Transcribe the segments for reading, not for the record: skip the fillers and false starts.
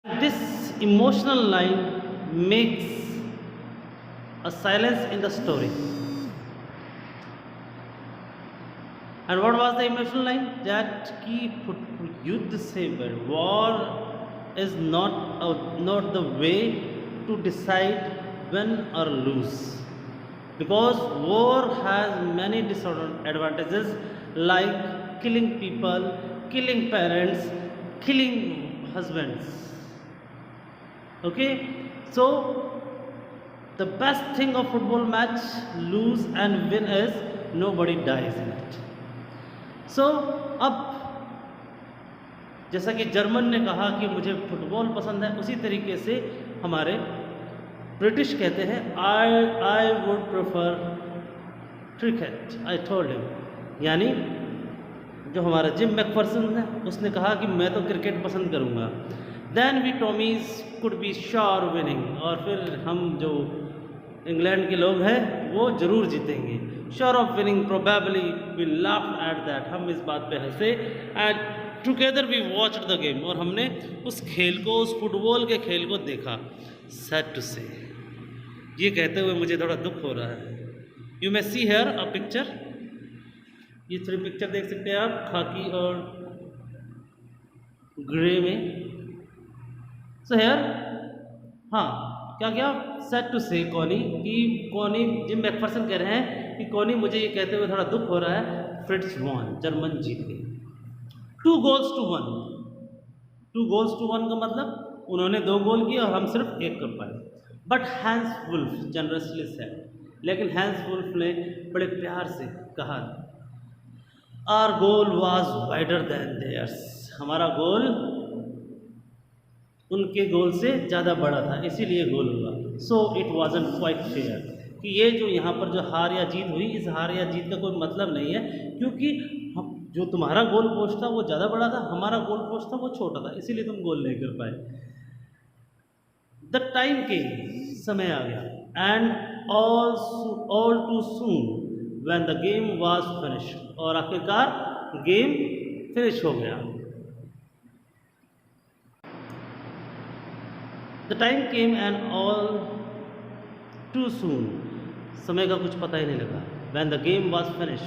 This emotional line makes a silence in the story. And what was the emotional line? That कि युद्ध से war is not the way to decide win or lose, because war has many disadvantages like killing people, killing parents, killing husbands. Okay, so the best thing of football match, lose and win, is nobody dies in it. So अब जैसा कि German ने कहा कि मुझे football पसंद है, उसी तरीके से हमारे ब्रिटिश कहते हैं I would prefer cricket, I told him. यानी जो हमारा जिम मैकफर्सन है उसने कहा कि मैं तो क्रिकेट पसंद करूँगा। Then we Tommies could be sure winning, और फिर हम जो इंग्लैंड के लोग हैं वो ज़रूर जीतेंगे। Sure of winning, probably we laughed at that, हम इस बात पे हंसे। And together we watched the game, और हमने उस खेल को, उस फुटबॉल के खेल को देखा। सैड टू से, ये कहते हुए मुझे थोड़ा दुख हो रहा है। You may see here a picture, ये थोड़ी पिक्चर देख सकते हैं आप, खाकी और ग्रे में। सो हेयर, हाँ क्या क्या, सैड टू से कॉनी, कि कॉनी, जिम मैकफर्सन कह रहे हैं कि कॉनी मुझे ये कहते हुए थोड़ा दुख हो रहा है, फ्रिट्ज वॉन, जर्मन जीत गए 2 goals to 1। 2 goals to 1 का मतलब उन्होंने 2 गोल किए और हम सिर्फ 1 कर पाए। But Hans Wolf generously said, लेकिन हैंस वुल्फ ने बड़े प्यार से कहा, our goal was wider than theirs, हमारा गोल उनके गोल से ज़्यादा बड़ा था, इसीलिए गोल हुआ। So it wasn't quite fair, कि ये जो यहाँ पर जो हार या जीत हुई, इस हार या जीत का कोई मतलब नहीं है, क्योंकि हम, जो तुम्हारा गोल पोस्ट था वो ज़्यादा बड़ा था, हमारा गोल पोस्ट था वो छोटा था, इसीलिए तुम गोल नहीं कर पाए। द टाइम के, समय आ गया। And all too soon when the game was finish, और आखिरकार गेम फिनिश हो गया। The time came and all too soon, समय का कुछ पता ही नहीं लगा। When the game was finish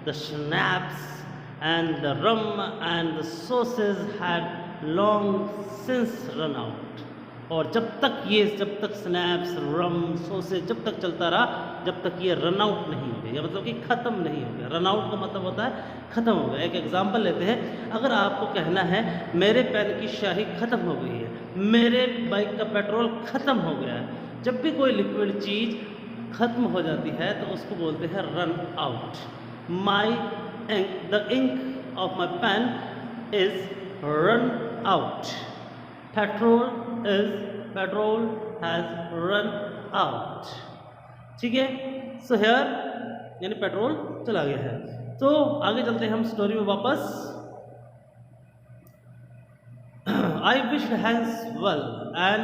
the snaps and the rum and the sausage had long since run out, और जब तक स्नैप्स, रम, सॉसेज जब तक चलता रहा, जब तक ये रन आउट नहीं हो गया, मतलब कि ख़त्म नहीं हो गया। रन आउट का मतलब होता है ख़त्म हो गया। एक एग्जांपल लेते हैं, अगर आपको कहना है मेरे पेन की स्याही ख़त्म हो गई है, मेरे बाइक का पेट्रोल ख़त्म हो गया है, जब भी कोई लिक्विड चीज़ ख़त्म हो जाती है तो उसको बोलते हैं run out. The ink of my pen is run out, petrol has run out. ठीक है, सो हेयर यानी पेट्रोल चला गया है। तो आगे चलते हैं हम स्टोरी में वापस। I wished Hans well and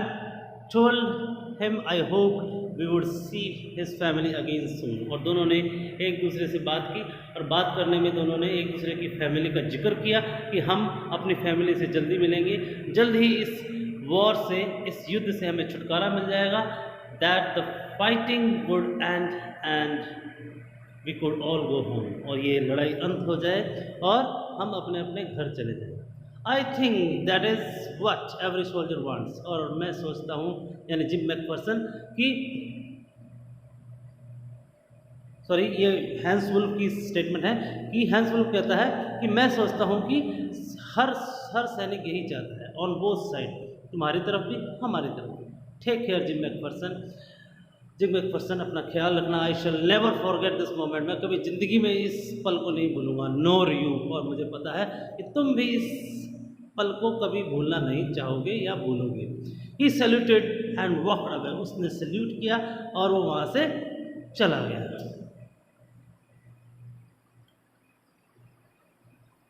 told him I hoped we would see his family again soon। और दोनों ने एक दूसरे से बात की, और बात करने में दोनों ने एक दूसरे की फैमिली का जिक्र किया कि हम अपनी फैमिली से जल्दी मिलेंगे, जल्द ही इस वॉर से, इस युद्ध से हमें छुटकारा मिल जाएगा। That the fighting would and we could all go home, और ये लड़ाई अंत हो जाए और हम अपने अपने घर चले जाएं। I think that is what every soldier wants, और मैं सोचता हूँ, यानी जिम मैकफर्सन, कि सॉरी, ये हैंस वुल्फ की स्टेटमेंट है, कि हैंस वुल्फ कहता है कि मैं सोचता हूँ कि हर सैनिक यही चाहता है, ऑन बोथ साइड, तुम्हारी तरफ भी हमारी तरफ भी। Take care Jim McPherson. Jim McPherson, अपना ख्याल रखना। I shall never forget this moment, मैं कभी ज़िंदगी में इस पल को नहीं भूलूंगा। नोर यू, और मुझे पता है कि तुम भी इस पल को कभी भूलना नहीं चाहोगे या भूलोगे। ही सैल्यूटेड एंड वॉकड अवे, उसने सैल्यूट किया और वो वहाँ से चला गया।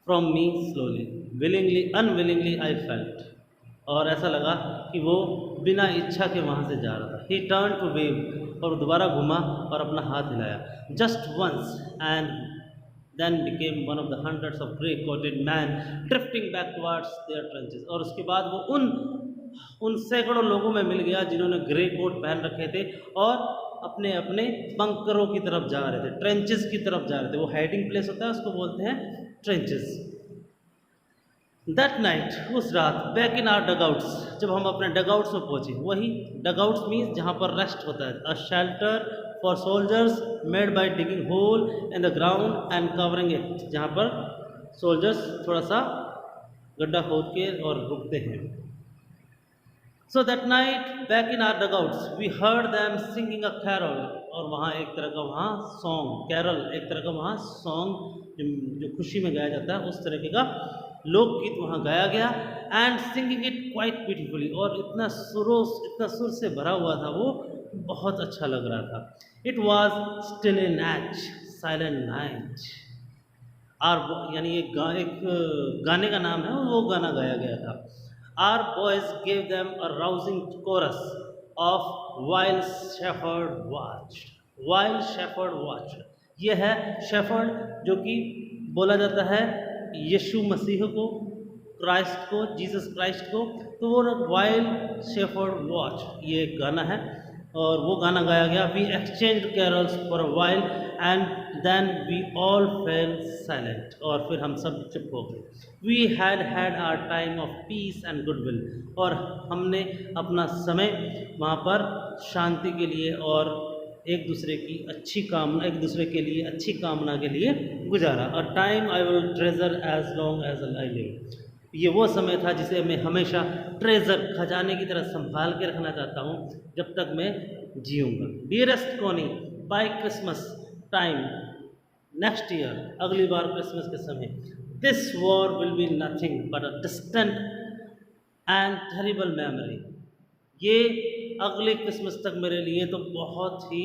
From me slowly, willingly unwillingly I felt, और ऐसा लगा कि वो बिना इच्छा के वहाँ से जा रहा था। ही टर्न टू वेव, और दोबारा घुमा और अपना हाथ हिलाया। Just once and then became one of the hundreds of grey coated men drifting back towards their trenches, और उसके बाद वो उन उन सैकड़ों लोगों में मिल गया जिन्होंने ग्रे कोट पहन रखे थे और अपने अपने बंकरों की तरफ जा रहे थे, ट्रेंचेस की तरफ जा रहे थे। वो हाइडिंग प्लेस होता है, उसको बोलते हैं ट्रेंचेस। दैट नाइट, उस रात, बैक इन आर डगआउट्स, जब हम अपने डगआउट्स में पहुंचे, वही डगआउट्स मीन्स जहाँ पर रेस्ट होता है, a shelter for soldiers made by digging hole in the ground and covering it, जहाँ पर सोल्जर्स थोड़ा सा गड्ढा खोद के और रुकते हैं। So that night, back in our dugouts, we heard them singing a carol, और वहाँ एक तरह का वहाँ सॉन्ग, कैरल एक तरह का वहाँ सॉन्ग जो खुशी में गाया जाता है, उस तरीके का लोकगीत वहाँ गाया गया। And singing it quite beautifully, और इतना सुर से भरा हुआ था वो, बहुत अच्छा लग रहा था। It was still a night, silent night. और यानी एक गाने का नाम है, वो गाना गाया गया था। Our boys gave them a rousing chorus of While Shepherd Watched. While Shepherd Watched. ये है शेफर्ड, जो कि बोला जाता है यीशु मसीह को, क्राइस्ट को, जीसस क्राइस्ट को। तो वो वाइल शेफर्ड वॉच, ये एक गाना है और वो गाना गाया गया। We exchange carols for a while and then we all fell silent, और फिर हम सब चुप हो गए। We had our time of peace and goodwill, और हमने अपना समय वहाँ पर शांति के लिए और एक दूसरे के लिए अच्छी कामना के लिए गुजारा। A time I will treasure as long as I live, ये वो समय था जिसे मैं हमेशा ट्रेजर, खजाने की तरह संभाल के रखना चाहता हूँ जब तक मैं जीऊँगा। Dearest Connie, by Christmas time next year, अगली बार क्रिसमस के समय, this war will be nothing but a distant and terrible memory. ये अगले क्रिसमस तक मेरे लिए तो बहुत ही,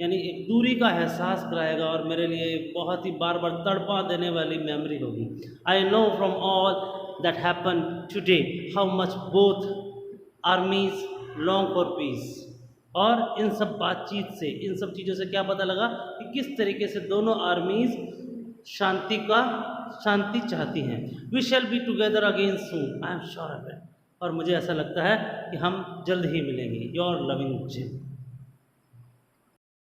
यानी एक दूरी का एहसास कराएगा और मेरे लिए बहुत ही बार बार तड़पा देने वाली मेमोरी होगी। I know from all that happen today how much both आर्मीज long for piece. और इन सब बातचीत से, इन सब चीज़ों से क्या पता लगा कि किस तरीके से दोनों आर्मीज शांति चाहती हैं। We shall be together again soon, I am sure of it. और मुझे ऐसा लगता है कि हम जल्द ही मिलेंगे। Your loving gym.